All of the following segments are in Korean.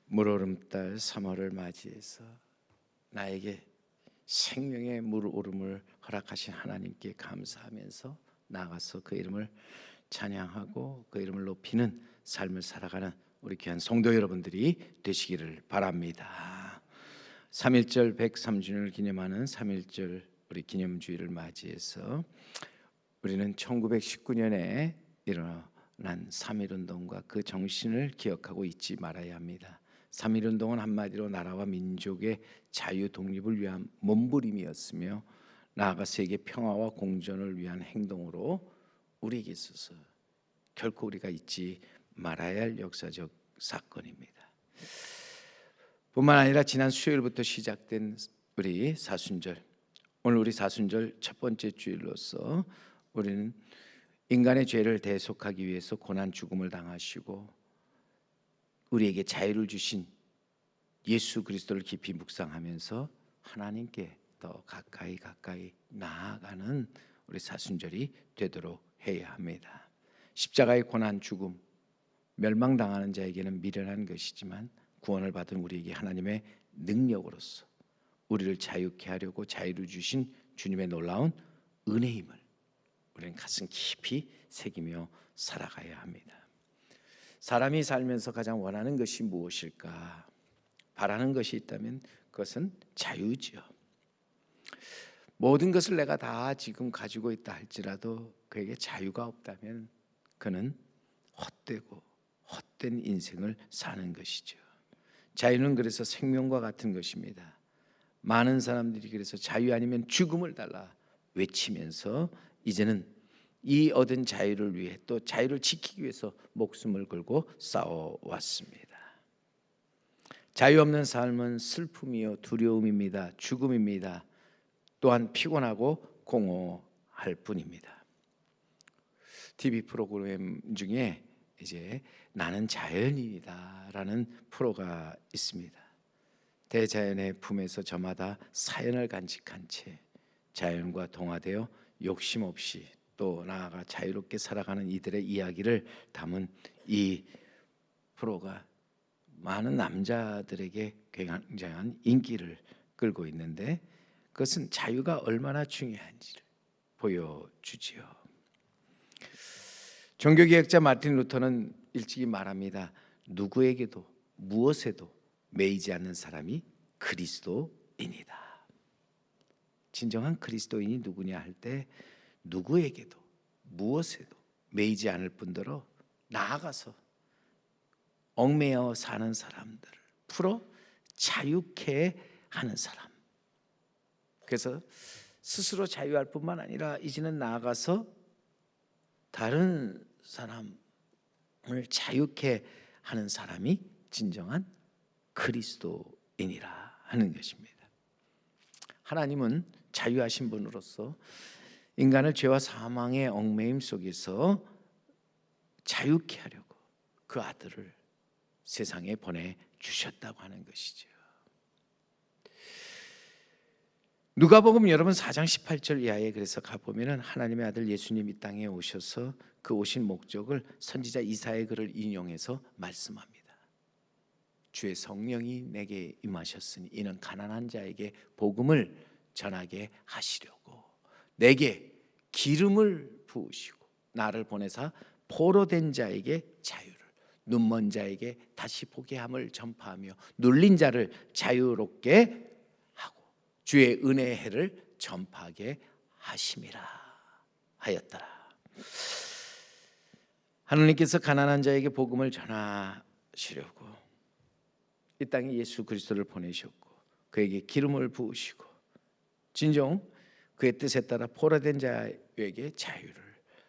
물오름달 3월을 맞이해서 나에게 생명의 물오름을 허락하신 하나님께 감사하면서 나아가서 그 이름을 찬양하고 그 이름을 높이는 삶을 살아가는 우리 귀한 성도 여러분들이 되시기를 바랍니다. 3.1절 103주년을 기념하는 3.1절 우리 기념주일을 맞이해서 우리는 1919년에 일어난 3.1운동과 그 정신을 기억하고 잊지 말아야 합니다. 3.1운동은 한마디로 나라와 민족의 자유 독립을 위한 몸부림이었으며 나아가 세계 평화와 공존을 위한 행동으로 우리에게 있어서 결코 우리가 잊지 말아야 할 역사적 사건입니다. 뿐만 아니라 지난 수요일부터 시작된 우리 사순절, 오늘 우리 사순절 첫 번째 주일로서 우리는 인간의 죄를 대속하기 위해서 고난 죽음을 당하시고 우리에게 자유를 주신 예수 그리스도를 깊이 묵상하면서 하나님께 더 가까이 나아가는 우리 사순절이 되도록 해야 합니다. 십자가의 고난 죽음, 멸망당하는 자에게는 미련한 것이지만 구원을 받은 우리에게 하나님의 능력으로서 우리를 자유케 하려고 자유를 주신 주님의 놀라운 은혜임을 우리는 가슴 깊이 새기며 살아가야 합니다. 사람이 살면서 가장 원하는 것이 무엇일까? 바라는 것이 있다면 그것은 자유죠. 모든 것을 내가 다 지금 가지고 있다 할지라도 그에게 자유가 없다면 그는 헛되고 헛된 인생을 사는 것이죠. 자유는 그래서 생명과 같은 것입니다. 많은 사람들이 그래서 자유 아니면 죽음을 달라 외치면서 이제는 이 얻은 자유를 위해 또 자유를 지키기 위해서 목숨을 걸고 싸워왔습니다. 자유 없는 삶은 슬픔이요 두려움입니다. 죽음입니다. 또한 피곤하고 공허할 뿐입니다. TV 프로그램 중에 이제 나는 자연인이다라는 프로가 있습니다. 대자연의 품에서 저마다 사연을 간직한 채 자연과 동화되어 욕심 없이 또 나아가 자유롭게 살아가는 이들의 이야기를 담은 이 프로가 많은 남자들에게 굉장한 인기를 끌고 있는데 그것은 자유가 얼마나 중요한지를 보여주지요. 종교개혁자 마틴 루터는 일찍이 말합니다. 누구에게도 무엇에도 매이지 않는 사람이 그리스도인이다. 진정한 그리스도인이 누구냐 할 때 누구에게도 무엇에도 매이지 않을 뿐더러 나아가서 얽매여 사는 사람들을 풀어 자유케 하는 사람. 그래서 스스로 자유할 뿐만 아니라 이제는 나아가서 다른 사람을 자유케 하는 사람이 진정한 그리스도인이라 하는 것입니다. 하나님은 자유하신 분으로서 인간을 죄와 사망의 얽매임 속에서 자유케 하려고 그 아들을 세상에 보내주셨다고 하는 것이죠. 누가복음 여러분 4장 18절 이하에 그래서 가보면 하나님의 아들 예수님 이 땅에 오셔서 그 오신 목적을 선지자 이사야의 글을 인용해서 말씀합니다. 주의 성령이 내게 임하셨으니 이는 가난한 자에게 복음을 전하게 하시려고 내게 기름을 부으시고 나를 보내사 포로된 자에게 자유를 눈먼 자에게 다시 보게 함을 전파하며 눌린 자를 자유롭게 하고 주의 은혜의 해를 전파하게 하심이라 하였더라. 하나님께서 가난한 자에게 복음을 전하시려고 이 땅에 예수 그리스도를 보내셨고 그에게 기름을 부으시고 진정 그의 뜻에 따라 포로된 자에게 자유를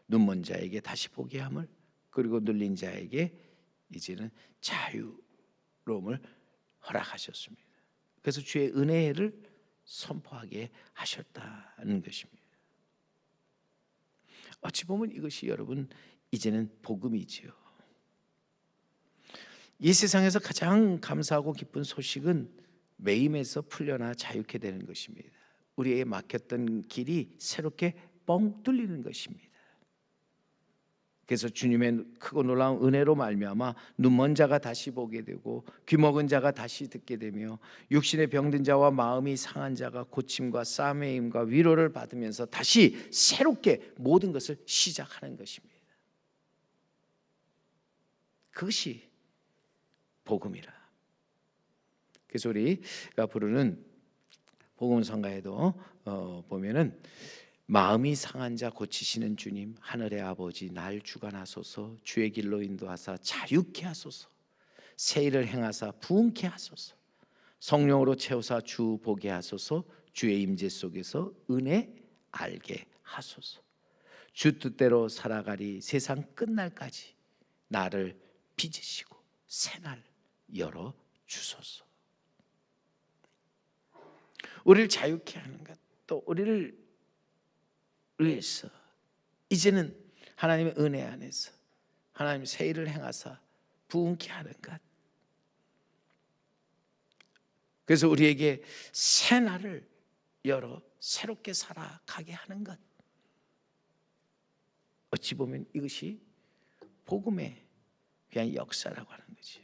눈먼 자에게 다시 보게 함을 그리고 눌린 자에게 이제는 자유로움을 허락하셨습니다. 그래서 주의 은혜를 선포하게 하셨다는 것입니다. 어찌 보면 이것이 여러분 이제는 복음이지요. 이 세상에서 가장 감사하고 기쁜 소식은 매임에서 풀려나 자유케 되는 것입니다. 우리에게 막혔던 길이 새롭게 뻥 뚫리는 것입니다. 그래서 주님의 크고 놀라운 은혜로 말미암아 눈먼 자가 다시 보게 되고 귀 먹은 자가 다시 듣게 되며 육신에 병든 자와 마음이 상한 자가 고침과 싸매임과 위로를 받으면서 다시 새롭게 모든 것을 시작하는 것입니다. 그것이 복음이라. 그래서 우리가 부르는 복음 성가에도 보면은 마음이 상한 자 고치시는 주님, 하늘의 아버지 날 주관하소서. 주의 길로 인도하사 자유케 하소서. 새 일을 행하사 부흥케 하소서. 성령으로 채우사 주 보게 하소서. 주의 임재 속에서 은혜 알게 하소서. 주 뜻대로 살아가리 세상 끝날까지 나를 빚으시고 새날 열어 주소서. 우리를 자유케 하는 것, 또 우리를 위해서 이제는 하나님의 은혜 안에서 하나님의 새 일을 행하사 부흥케 하는 것. 그래서 우리에게 새 날을 열어 새롭게 살아가게 하는 것. 어찌 보면 이것이 복음의 그냥 역사라고 하는 거지.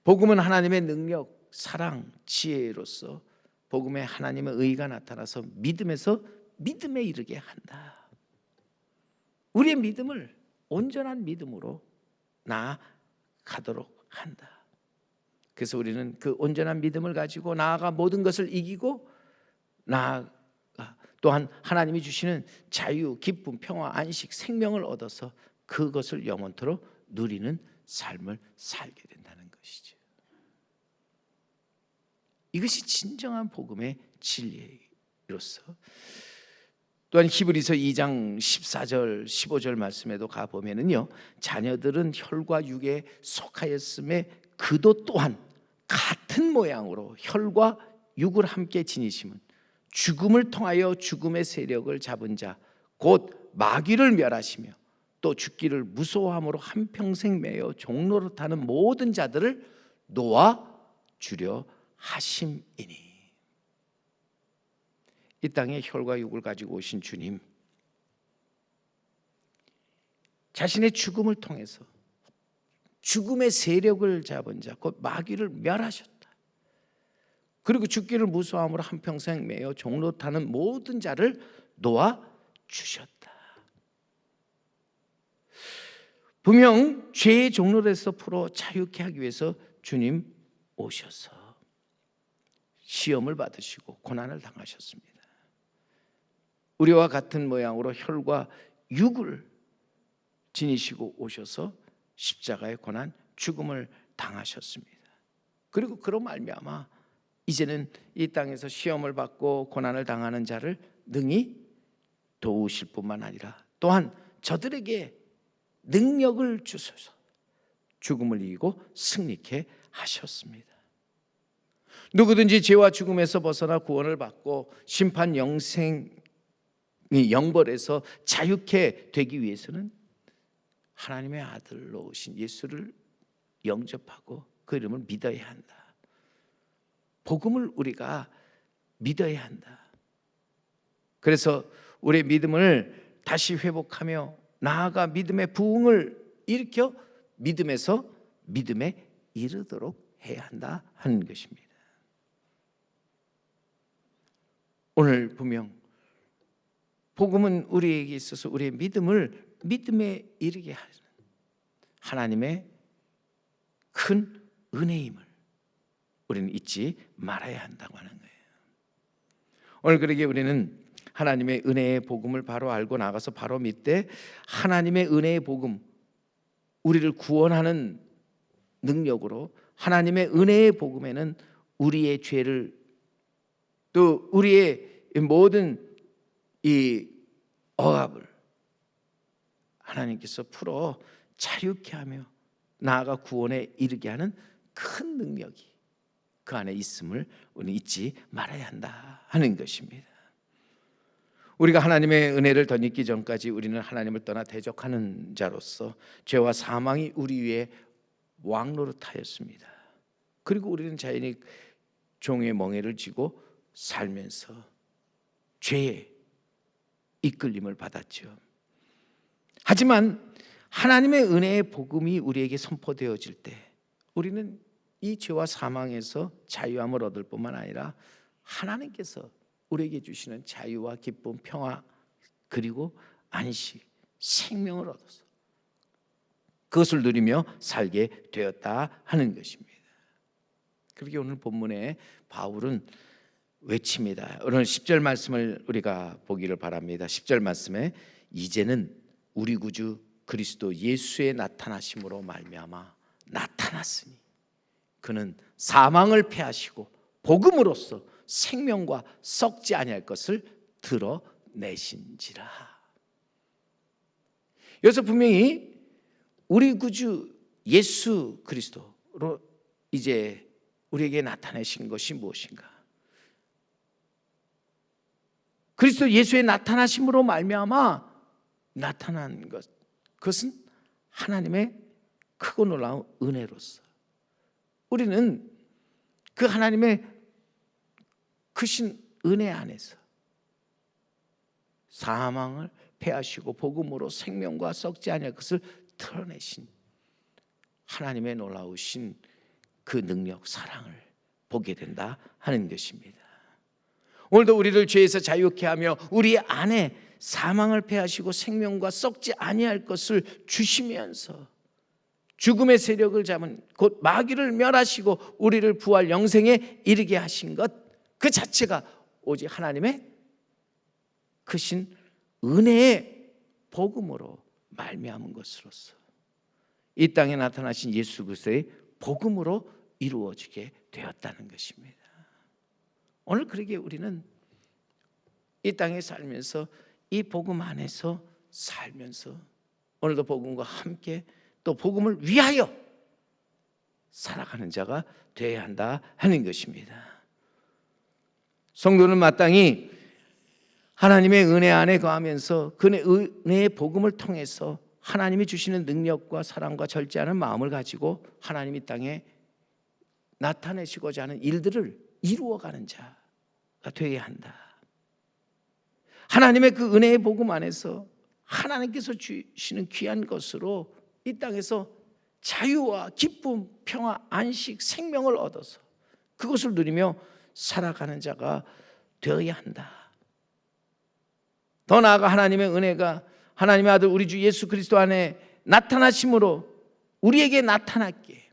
복음은 하나님의 능력, 사랑, 지혜로서 복음에 하나님의 의가 나타나서 믿음에서 믿음에 이르게 한다. 우리의 믿음을 온전한 믿음으로 나아가도록 한다. 그래서 우리는 그 온전한 믿음을 가지고 나아가 모든 것을 이기고 나아가 또한 하나님이 주시는 자유, 기쁨, 평화, 안식, 생명을 얻어서 그것을 영원토록 누리는 삶을 살게 된다는 것이죠. 이것이 진정한 복음의 진리로서 또한 히브리서 2장 14절 15절 말씀에도 가보면은요, 자녀들은 혈과 육에 속하였음에 그도 또한 같은 모양으로 혈과 육을 함께 지니심은 죽음을 통하여 죽음의 세력을 잡은 자 곧 마귀를 멸하시며 또 죽기를 무서워함으로 한평생 매여 종로로 타는 모든 자들을 놓아 주려 하심이니. 이 땅에 혈과 육을 가지고 오신 주님, 자신의 죽음을 통해서 죽음의 세력을 잡은 자 곧 마귀를 멸하셨다. 그리고 죽기를 무서워함으로 한평생 매여 종로 타는 모든 자를 놓아 주셨다. 분명 죄의 종로에서 풀어 자유케 하기 위해서 주님 오셔서 시험을 받으시고 고난을 당하셨습니다. 우리와 같은 모양으로 혈과 육을 지니시고 오셔서 십자가의 고난, 죽음을 당하셨습니다. 그리고 그로 말미암아 이제는 이 땅에서 시험을 받고 고난을 당하는 자를 능히 도우실 뿐만 아니라 또한 저들에게 능력을 주셔서 죽음을 이기고 승리케 하셨습니다. 누구든지 죄와 죽음에서 벗어나 구원을 받고 심판 영생이 영벌에서 자유케 되기 위해서는 하나님의 아들로 오신 예수를 영접하고 그 이름을 믿어야 한다. 복음을 우리가 믿어야 한다. 그래서 우리의 믿음을 다시 회복하며 나아가 믿음의 부흥을 일으켜 믿음에서 믿음에 이르도록 해야 한다 하는 것입니다. 오늘 분명 복음은 우리에게 있어서 우리의 믿음을 믿음에 이르게 하는 하나님의 큰 은혜임을 우리는 잊지 말아야 한다고 하는 거예요. 오늘 그러기에 우리는 하나님의 은혜의 복음을 바로 알고 나가서 바로 믿되 하나님의 은혜의 복음, 우리를 구원하는 능력으로 하나님의 은혜의 복음에는 우리의 죄를 또 우리의 모든 이 억압을 하나님께서 풀어 자유케 하며 나아가 구원에 이르게 하는 큰 능력이 그 안에 있음을 우리는 잊지 말아야 한다 하는 것입니다. 우리가 하나님의 은혜를 덧입기 전까지 우리는 하나님을 떠나 대적하는 자로서 죄와 사망이 우리 위에 왕노릇하였습니다. 그리고 우리는 자연히 종의 멍에를 쥐고 살면서 죄에 이끌림을 받았죠. 하지만 하나님의 은혜의 복음이 우리에게 선포되어질 때 우리는 이 죄와 사망에서 자유함을 얻을 뿐만 아니라 하나님께서 우리에게 주시는 자유와 기쁨, 평화, 그리고 안식, 생명을 얻어서 그것을 누리며 살게 되었다 하는 것입니다. 그렇게 오늘 본문에 바울은 외칩니다. 오늘 10절 말씀을 우리가 보기를 바랍니다. 10절 말씀에 이제는 우리 구주 그리스도 예수의 나타나심으로 말미암아 나타났으니 그는 사망을 패하시고 복음으로써 생명과 썩지 아니할 것을 드러내신지라. 여기서 분명히 우리 구주 예수 그리스도로 이제 우리에게 나타내신 것이 무엇인가? 그리스도 예수의 나타나심으로 말미암아 나타난 것, 그것은 하나님의 크고 놀라운 은혜로서 우리는 그 하나님의 크신 은혜 안에서 사망을 패하시고 복음으로 생명과 썩지 아니할 것을 드러내신 하나님의 놀라우신 그 능력, 사랑을 보게 된다 하는 것입니다. 오늘도 우리를 죄에서 자유케 하며 우리 안에 사망을 패하시고 생명과 썩지 아니할 것을 주시면서 죽음의 세력을 잡은 곧 마귀를 멸하시고 우리를 부활 영생에 이르게 하신 것, 그 자체가 오직 하나님의 크신 은혜의 복음으로 말미암은 것으로서 이 땅에 나타나신 예수 그리스도의 복음으로 이루어지게 되었다는 것입니다. 오늘 그러기에 우리는 이 땅에 살면서 이 복음 안에서 살면서 오늘도 복음과 함께 또 복음을 위하여 살아가는 자가 되어야 한다 하는 것입니다. 성도는 마땅히 하나님의 은혜 안에 거하면서 그 은혜의 복음을 통해서 하나님이 주시는 능력과 사랑과 절제하는 마음을 가지고 하나님이 땅에 나타내시고자 하는 일들을 이루어가는 자가 되어야 한다. 하나님의 그 은혜의 복음 안에서 하나님께서 주시는 귀한 것으로 이 땅에서 자유와 기쁨, 평화, 안식, 생명을 얻어서 그것을 누리며 살아가는 자가 되어야 한다. 더 나아가 하나님의 은혜가 하나님의 아들 우리 주 예수 그리스도 안에 나타나심으로 우리에게 나타났기에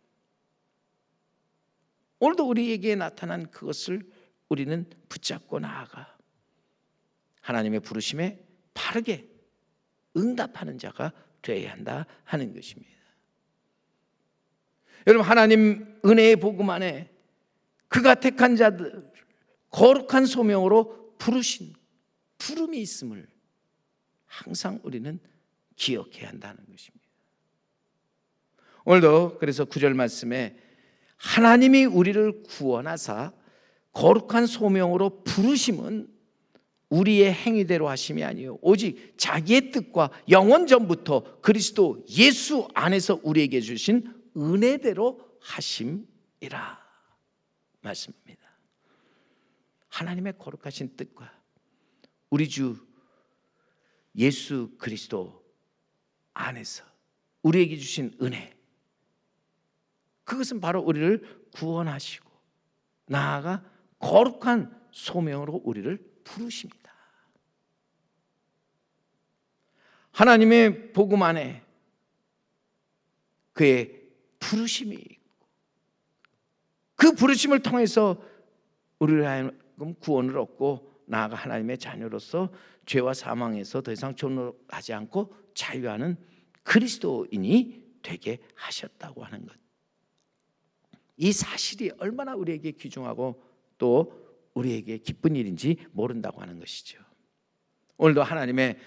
오늘도 우리에게 나타난 그것을 우리는 붙잡고 나아가 하나님의 부르심에 바르게 응답하는 자가 되어야 한다 하는 것입니다. 여러분, 하나님 은혜의 복음 안에 그가 택한 자들 거룩한 소명으로 부르신 부름이 있음을 항상 우리는 기억해야 한다는 것입니다. 오늘도 그래서 9절 말씀에 하나님이 우리를 구원하사 거룩한 소명으로 부르심은 우리의 행위대로 하심이 아니요 오직 자기의 뜻과 영원 전부터 그리스도 예수 안에서 우리에게 주신 은혜대로 하심이라 말씀입니다. 하나님의 거룩하신 뜻과 우리 주 예수 그리스도 안에서 우리에게 주신 은혜, 그것은 바로 우리를 구원하시고 나아가 거룩한 소명으로 우리를 부르십니다. 하나님의 복음 안에 그의 부르심이 있고 그 부르심을 통해서 우리를 하여금 구원을 얻고 나아가 하나님의 자녀로서 죄와 사망에서 더 이상 존엄하지 않고 자유하는 그리스도인이 되게 하셨다고 하는 것, 이 사실이 얼마나 우리에게 귀중하고 또 우리에게 기쁜 일인지 모른다고 하는 것이죠. 오늘도 하나님의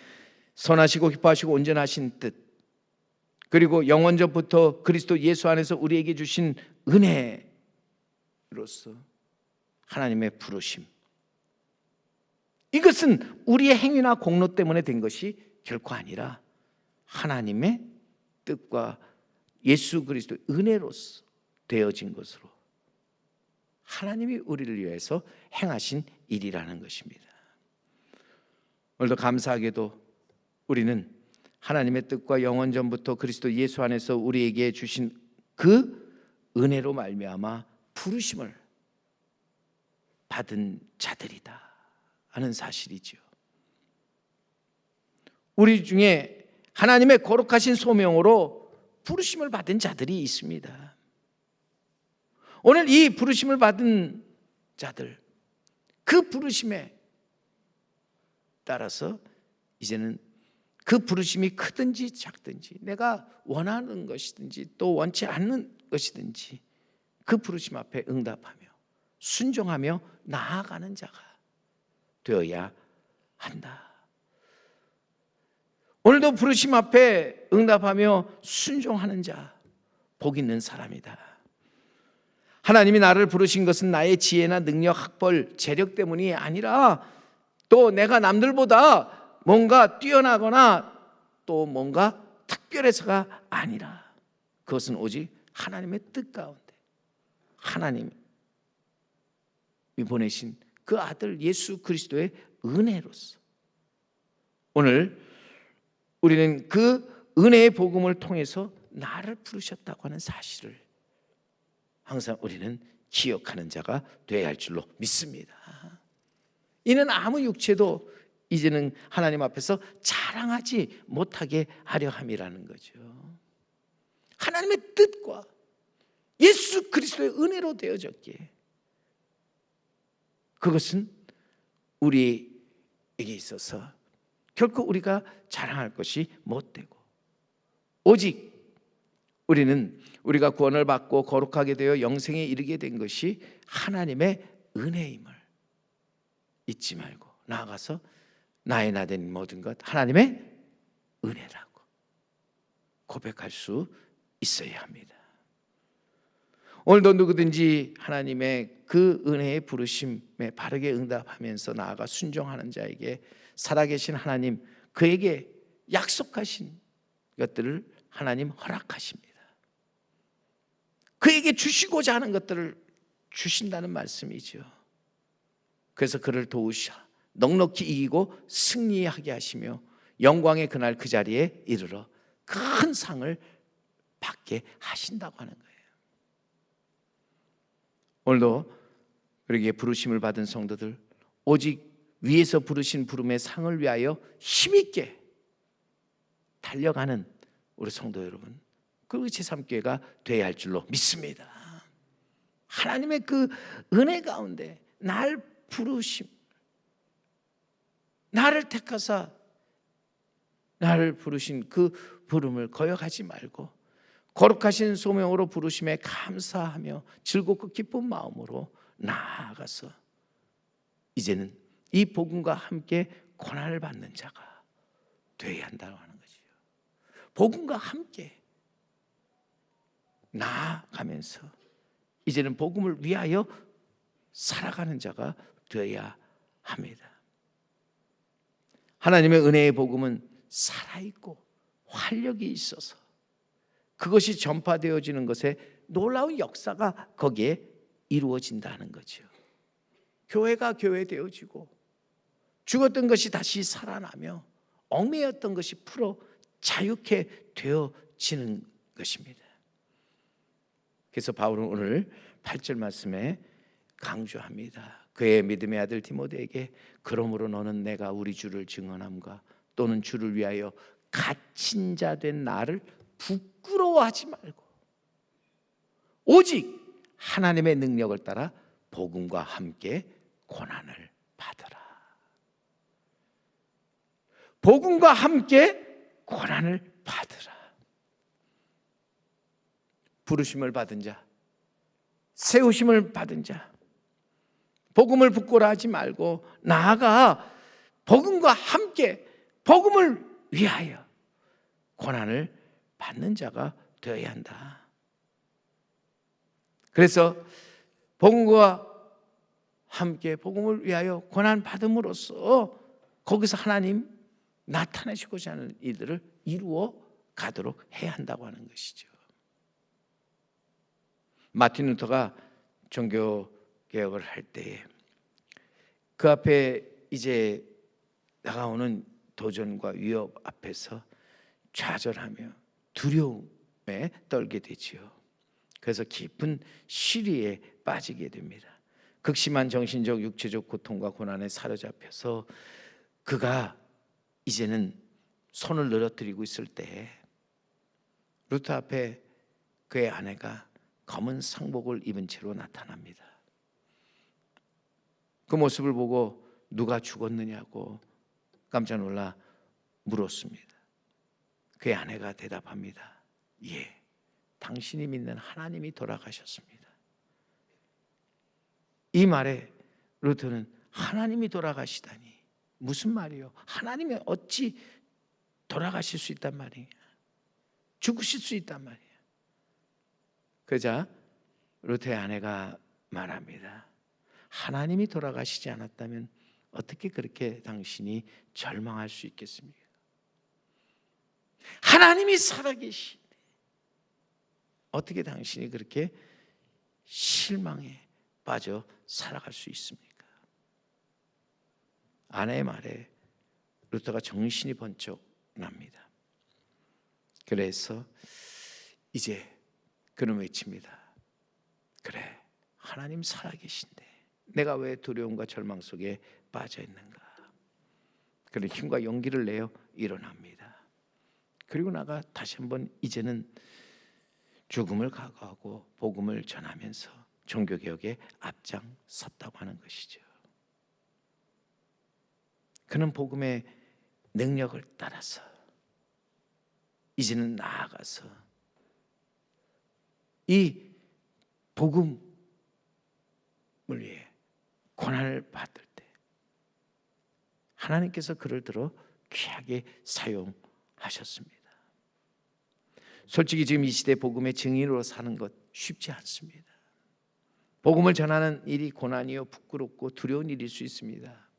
선하시고 기뻐하시고 온전하신 뜻, 그리고 영원전부터 그리스도 예수 안에서 우리에게 주신 은혜로서 하나님의 부르심, 이것은 우리의 행위나 공로 때문에 된 것이 결코 아니라 하나님의 뜻과 예수 그리스도의 은혜로서 되어진 것으로 하나님이 우리를 위해서 행하신 일이라는 것입니다. 오늘도 감사하게도 우리는 하나님의 뜻과 영원 전부터 그리스도 예수 안에서 우리에게 주신 그 은혜로 말미암아 부르심을 받은 자들이다 하는 사실이죠. 우리 중에 하나님의 거룩하신 소명으로 부르심을 받은 자들이 있습니다. 오늘 이 부르심을 받은 자들, 그 부르심에 따라서 이제는 그 부르심이 크든지 작든지, 내가 원하는 것이든지 또 원치 않는 것이든지 그 부르심 앞에 응답하며 순종하며 나아가는 자가 되어야 한다. 오늘도 부르심 앞에 응답하며 순종하는 자, 복 있는 사람이다. 하나님이 나를 부르신 것은 나의 지혜나 능력, 학벌, 재력 때문이 아니라 또 내가 남들보다 뭔가 뛰어나거나 또 뭔가 특별해서가 아니라 그것은 오직 하나님의 뜻 가운데 하나님이 보내신 그 아들 예수 그리스도의 은혜로서 오늘 우리는 그 은혜의 복음을 통해서 나를 부르셨다고 하는 사실을 항상 우리는 기억하는 자가 되어야 할 줄로 믿습니다. 이는 아무 육체도 이제는 하나님 앞에서 자랑하지 못하게 하려 함이라는 거죠. 하나님의 뜻과 예수 그리스도의 은혜로 되어졌기에 그것은 우리에게 있어서 결코 우리가 자랑할 것이 못되고 오직 우리는 우리가 구원을 받고 거룩하게 되어 영생에 이르게 된 것이 하나님의 은혜임을 잊지 말고 나아가서 나의 나된 모든 것 하나님의 은혜라고 고백할 수 있어야 합니다. 오늘도 누구든지 하나님의 그 은혜의 부르심에 바르게 응답하면서 나아가 순종하는 자에게 살아계신 하나님, 그에게 약속하신 것들을 하나님 허락하십니다. 그에게 주시고자 하는 것들을 주신다는 말씀이죠. 그래서 그를 도우셔 넉넉히 이기고 승리하게 하시며 영광의 그날 그 자리에 이르러 큰 상을 받게 하신다고 하는 거예요. 오늘도 우리에게 부르심을 받은 성도들, 오직 위에서 부르신 부름의 상을 위하여 힘있게 달려가는 우리 성도 여러분, 그 제3교회가 되어야 할 줄로 믿습니다. 하나님의 그 은혜 가운데 날 부르심, 나를 택하사 나를 부르신 그 부름을 거역하지 말고 거룩하신 소명으로 부르심에 감사하며 즐겁고 기쁜 마음으로 나아가서 이제는 이 복음과 함께 고난을 받는 자가 되어야 한다고 하는 거죠. 복음과 함께 나아가면서 이제는 복음을 위하여 살아가는 자가 되어야 합니다. 하나님의 은혜의 복음은 살아있고 활력이 있어서 그것이 전파되어지는 것에 놀라운 역사가 거기에 이루어진다는 거죠. 교회가 교회되어지고 죽었던 것이 다시 살아나며 얽매였던 것이 풀어 자유케 되어지는 것입니다. 그래서 바울은 오늘 8절 말씀에 강조합니다. 그의 믿음의 아들 디모데에게 그러므로 너는 내가 우리 주를 증언함과 또는 주를 위하여 갇힌 자 된 나를 부끄러워하지 말고 오직 하나님의 능력을 따라 복음과 함께 고난을 받으라. 복음과 함께 고난을 받으라. 부르심을 받은 자, 세우심을 받은 자, 복음을 부끄러워하지 말고 나아가 복음과 함께 복음을 위하여 고난을 받는 자가 되어야 한다. 그래서 복음과 함께 복음을 위하여 고난 받음으로써 거기서 하나님 나타내시고자 하는 일들을 이루어 가도록 해야 한다고 하는 것이죠. 마틴 루터가 종교 개혁을 할 때에 그 앞에 이제 다가오는 도전과 위협 앞에서 좌절하며 두려움에 떨게 되지요. 그래서 깊은 시리에 빠지게 됩니다. 극심한 정신적 육체적 고통과 고난에 사로잡혀서 그가 이제는 손을 늘어뜨리고 있을 때 루트 앞에 그의 아내가 검은 상복을 입은 채로 나타납니다. 그 모습을 보고 누가 죽었느냐고 깜짝 놀라 물었습니다. 그의 아내가 대답합니다. 예, 당신이 믿는 하나님이 돌아가셨습니다. 이 말에 루트는 하나님이 돌아가시다니 무슨 말이요? 하나님이 어찌 돌아가실 수 있단 말이냐? 죽으실 수 있단 말이야. 그러자 루트의 아내가 말합니다. 하나님이 돌아가시지 않았다면 어떻게 그렇게 당신이 절망할 수 있겠습니까? 하나님이 살아계시는데 어떻게 당신이 그렇게 실망에 빠져 살아갈 수 있습니까? 아내의 말에 루터가 정신이 번쩍 납니다. 그래서 이제 그는 외칩니다. 그래, 하나님 살아계신데 내가 왜 두려움과 절망 속에 빠져 있는가? 그는 힘과 용기를 내어 일어납니다. 그리고 나가 다시 한번 이제는 죽음을 각오하고 복음을 전하면서 종교개혁에 앞장섰다고 하는 것이죠. 그는 복음의 능력을 따라서 이제는 나아가서 이 복음을 위해 고난을 받을 때 하나님께서 그를 들어 귀하게 사용하셨습니다. 솔직히 지금 이 시대 복음의 증인으로 사는 것 쉽지 않습니다. 복음을 전하는 일이 고난이요 부끄럽고 두려운 일일 수 있습니다.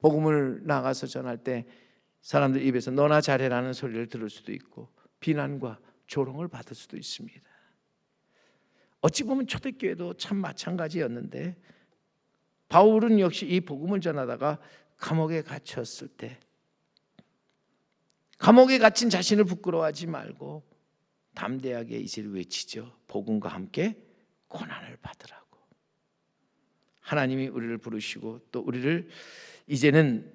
복음을 나가서 전할 때 사람들 입에서 너나 잘해라는 소리를 들을 수도 있고 비난과 조롱을 받을 수도 있습니다. 어찌 보면 초대교회도 참 마찬가지였는데 바울은 역시 이 복음을 전하다가 감옥에 갇혔을 때 감옥에 갇힌 자신을 부끄러워하지 말고 담대하게 이제를 외치죠. 복음과 함께 고난을 받으라고. 하나님이 우리를 부르시고 또 우리를 이제는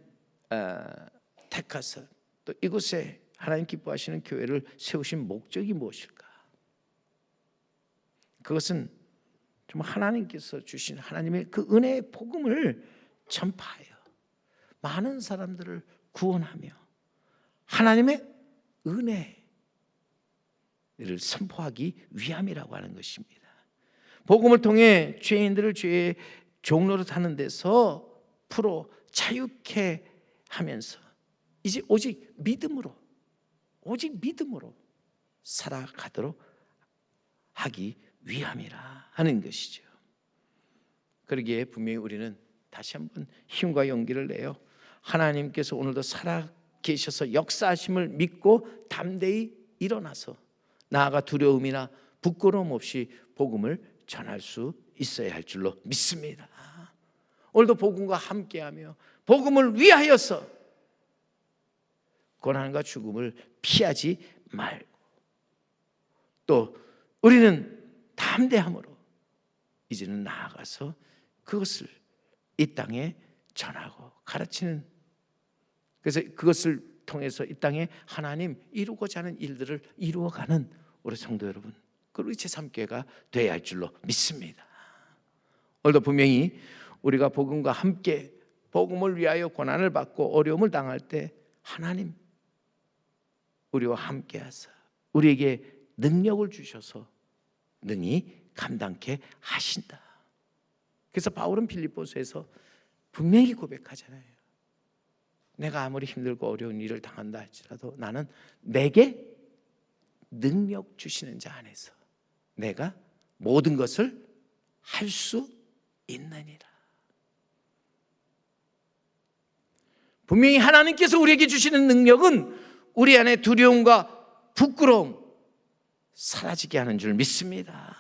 택하사 또 이곳에 하나님 기뻐하시는 교회를 세우신 목적이 무엇일까? 그것은 정말 하나님께서 주신 하나님의 그 은혜의 복음을 전파하여 많은 사람들을 구원하며 하나님의 은혜를 선포하기 위함이라고 하는 것입니다. 복음을 통해 죄인들을 죄의 종로로 타는 데서 풀어 자유케 하면서 이제 오직 믿음으로 살아가도록 하기 위함이라 하는 것이죠. 그러기에 분명히 우리는 다시 한번 힘과 용기를 내어 하나님께서 오늘도 살아계셔서 역사하심을 믿고 담대히 일어나서 나아가 두려움이나 부끄러움 없이 복음을 전할 수 있어야 할 줄로 믿습니다. 오늘도 복음과 함께하며 복음을 위하여서 고난과 죽음을 피하지 말고 또 우리는 담대함으로 이제는 나아가서 그것을 이 땅에 전하고 가르치는, 그래서 그것을 통해서 이 땅에 하나님 이루고자 하는 일들을 이루어가는 우리 성도 여러분, 그리고 제3교회가 되어야 할 줄로 믿습니다. 오늘도 분명히 우리가 복음과 함께 복음을 위하여 고난을 받고 어려움을 당할 때 하나님 우리와 함께 하사 우리에게 능력을 주셔서 능히 감당케 하신다. 그래서 바울은 빌립보서에서 분명히 고백하잖아요. 내가 아무리 힘들고 어려운 일을 당한다 할지라도 나는 내게 능력 주시는 자 안에서 내가 모든 것을 할 수 있느니라. 분명히 하나님께서 우리에게 주시는 능력은 우리 안에 두려움과 부끄러움 사라지게 하는 줄 믿습니다.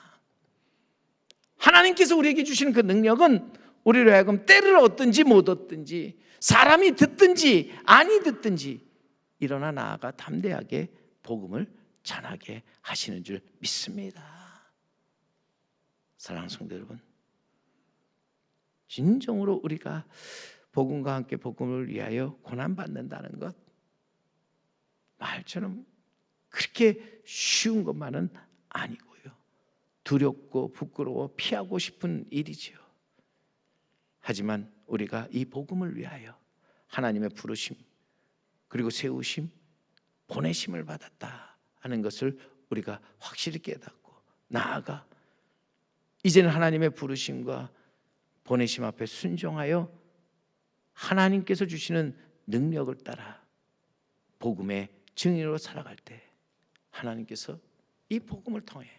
하나님께서 우리에게 주시는 그 능력은 우리로 하여금 때를 얻든지 못 얻든지 사람이 듣든지 아니 듣든지 일어나 나아가 담대하게 복음을 전하게 하시는 줄 믿습니다. 사랑하는 성도 여러분, 진정으로 우리가 복음과 함께 복음을 위하여 고난받는다는 것, 말처럼 그렇게 쉬운 것만은 아니고요. 두렵고 부끄러워 피하고 싶은 일이지요. 하지만 우리가 이 복음을 위하여 하나님의 부르심 그리고 세우심, 보내심을 받았다 하는 것을 우리가 확실히 깨닫고 나아가 이제는 하나님의 부르심과 보내심 앞에 순종하여 하나님께서 주시는 능력을 따라 복음의 증인으로 살아갈 때 하나님께서 이 복음을 통해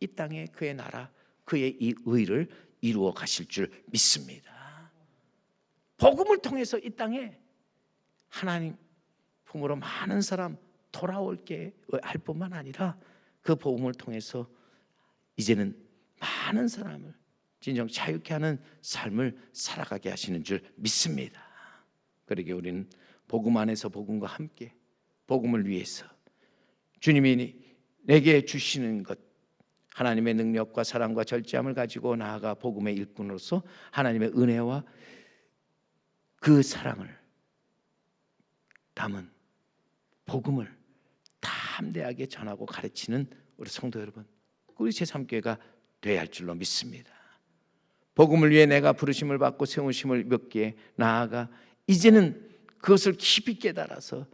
이 땅에 그의 나라, 그의 이 의를 이루어 가실 줄 믿습니다. 복음을 통해서 이 땅에 하나님 품으로 많은 사람 돌아올게 할 뿐만 아니라 그 복음을 통해서 이제는 많은 사람을 진정 자유케 하는 삶을 살아가게 하시는 줄 믿습니다. 그러기에 우리는 복음 안에서 복음과 함께 복음을 위해서 주님이 내게 주시는 것, 하나님의 능력과 사랑과 절제함을 가지고 나아가 복음의 일꾼으로서 하나님의 은혜와 그 사랑을 담은 복음을 담대하게 전하고 가르치는 우리 성도 여러분, 우리 제3교회가 되어야 할 줄로 믿습니다. 복음을 위해 내가 부르심을 받고 세우심을 믿기에 나아가 이제는 그것을 깊이 깨달아서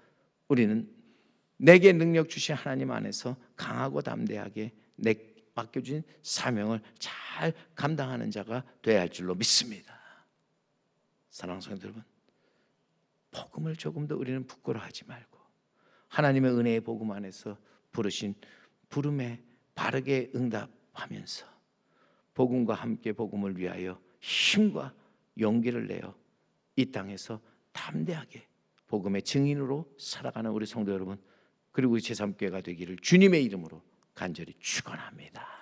우리는 내게 능력 주신 하나님 안에서 강하고 담대하게 내 맡겨진 사명을 잘 감당하는 자가 되어야 할 줄로 믿습니다. 사랑하는 성도 여러분, 복음을 조금 더 우리는 부끄러워하지 말고 하나님의 은혜의 복음 안에서 부르신 부름에 바르게 응답하면서 복음과 함께 복음을 위하여 힘과 용기를 내어 이 땅에서 담대하게 복음의 증인으로 살아가는 우리 성도 여러분, 그리고 제3교회가 되기를 주님의 이름으로 간절히 축원합니다.